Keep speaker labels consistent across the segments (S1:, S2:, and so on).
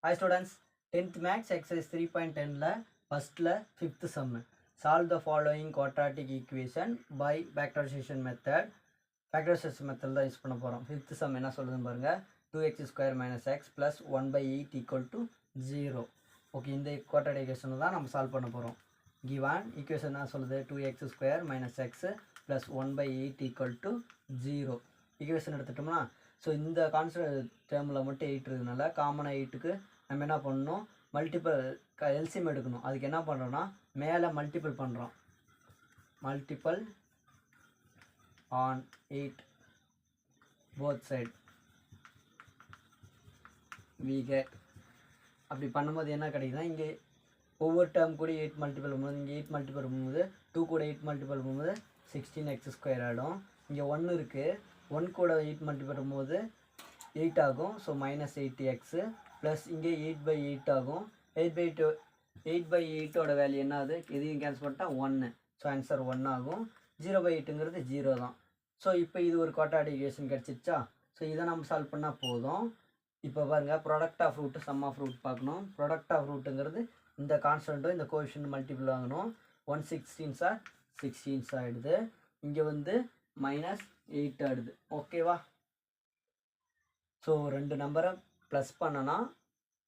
S1: Hi students, 10th max exercise 3.10 la first la 5th sum. Solve the following quadratic equation by factorization method. Factorization method தான் use பண்ண போகிறோம். 5th sum என்ன சொல்லுதுன்னு பாருங்க. 2x square minus x plus 1 by 8 equal to 0. Okay, இந்த quadratic equation தான் நம்ம solve பண்ண போகிறோம். Given equation என்ன சொல்லுது, 2x square minus x plus 1 by 8 equal to 0. equation எடுத்துட்டோம்னா, ஸோ இந்த கான்ஸ்டன்ட் டேர்மில் மட்டும் 8 இருக்கிறதுனால காமனாக 8க்கு நம்ம என்ன பண்ணணும், மல்டிபிள் எல்சிஎம் எடுக்கணும். அதுக்கு என்ன பண்ணுறோன்னா, மேலே மல்டிபிள் பண்ணுறோம். Multiple on 8 both side we get. அப்படி பண்ணும்போது என்ன கிடைக்குதுன்னா, இங்கே ஒவ்வொரு டேர்ம் கூட 8 மல்டிபிள் பண்ணும்போது, இங்கே 8 மல்டிபிள் பண்ணும்போது 2 கூட 8 மல்டிபிள் பண்ணும்போது 16x ஸ்கொயர் ஆகிடும். இங்கே 1 இருக்குது, 1 கூட 8 மல்டிபிள் பண்ணும்போது 8 ஆகும். ஸோ -8x ப்ளஸ் இங்கே 8/8 ஆகும். 8/8ஓட வேல்யூ என்ன ஆகுது, எதையும் கேன்சல் பண்ணிட்டா 1. ஸோ ஆன்சர் 1 ஆகும். 0/8ங்கிறது 0 தான். ஸோ இப்போ இது ஒரு குவாட்ராடிக் ஈக்குவேஷன் கிடச்சிச்சா. ஸோ இதை நம்ம சால்வ் பண்ணால் போதும். இப்போ பாருங்கள், product of root sum of root பார்க்கணும். ப்ராடக்ட் ஆஃப் ரூட்டுங்கிறது இந்த கான்ஸ்டன்ட்டும் இந்த கோஎஃபிஷியன்ட் மல்டிபிள் ஆகணும். 1/16 16 ஆகிடுது. இங்கே வந்து -8 ஆகிடுது. ஓகேவா. ஸோ ரெண்டு நம்பரை ப்ளஸ் பண்ணனா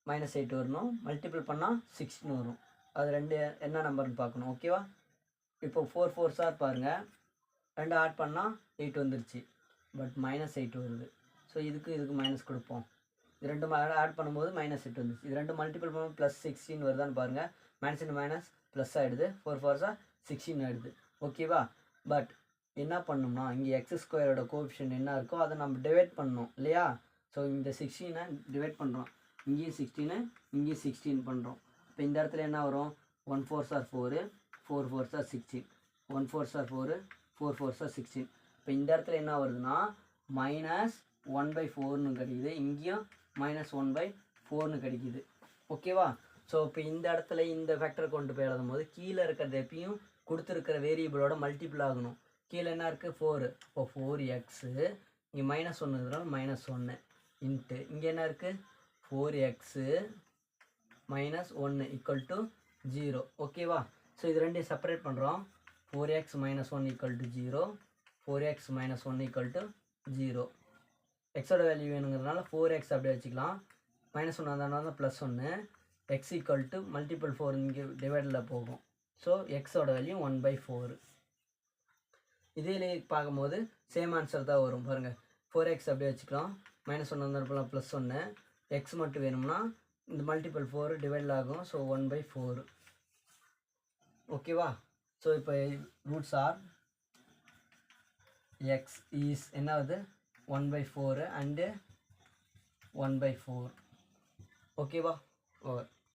S1: -8 வரணும், மல்டிபிள் பண்ணால் 16 வரும். அது ரெண்டு என்ன நம்பர்னு பார்க்கணும். ஓகேவா. இப்போ 4 4s பாருங்கள், ரெண்டு ஆட் பண்ணால் 8 வந்துருச்சு. பட் -8 வருது. ஸோ இதுக்கு மைனஸ் கொடுப்போம். இது ரெண்டு ஆட் பண்ணும்போது -8 வந்துச்சு. இது ரெண்டு மல்டிபிள் பண்ணும்போது +16 வருதான்னு பாருங்கள். -into ப்ளஸ் ஆகிடுது. 4 4s 16 ஆகிடுது. ஓகேவா. பட் என்ன பண்ணணும்னா, இங்கே x² கோஎஃபிஷியன்ட் என்ன இருக்கோ அதை நம்ம டிவைட் பண்ணணும் இல்லையா. ஸோ இந்த 16 டிவைட் பண்ணுறோம். இங்கேயும் 16, இங்கேயும் 16 பண்ணுறோம். இப்போ இந்த இடத்துல என்ன வரும், 1 4s 4, 4 4s 16, 1 4s 4, 4 4s 16. இப்போ இந்த இடத்துல என்ன வருதுன்னா, -1/4ன்னு கிடைக்குது. இங்கேயும் -1/4ன்னு கிடைக்குது. ஓகேவா. ஸோ இப்போ இந்த இடத்துல இந்த ஃபேக்டர் கொண்டு போய் எழுதும் போது கீழே இருக்கிறது எப்பயும் கொடுத்துருக்கிற வேரியபிளோட மல்டிபிள் ஆகணும். கீழே என்ன இருக்குது, 4. இப்போ 4x, இங்கே -1 இருக்கிறனால -1 இன்ட்டு இங்கே என்ன இருக்குது, 4x -1 ஈக்குவல் டு 0. ஓகேவா. ஸோ இது ரெண்டையும் செப்பரேட் பண்ணுறோம். 4x -1 equal to 0, 4x -1 equal to 0. எக்ஸோட வேல்யூ வேணுங்கிறதுனால 4x அப்படியே வச்சுக்கலாம். -1 வந்ததுனால +1, x ஈக்குவல் டு மல்டிபிள் 4 இங்கே டிவைடில் போகும். ஸோ எக்ஸோட வேல்யூ 1/4. இதில் பார்க்கும்போது சேம் ஆன்சர் தான் வரும். பாருங்கள், 4x அப்படியே வச்சுக்கலாம். -1 வந்தப்பலாம் +1, எக்ஸ் மட்டும் வேணும்னா இந்த மல்டிபிள் 4 டிவைடில் ஆகும். ஸோ 1/4. ஓகேவா. ஸோ இப்போ ரூட்ஸ் ஆர் எக்ஸ் இஸ் என்னாவது 1/4 அண்டு 1/4. ஓகேவா. ஓவர்.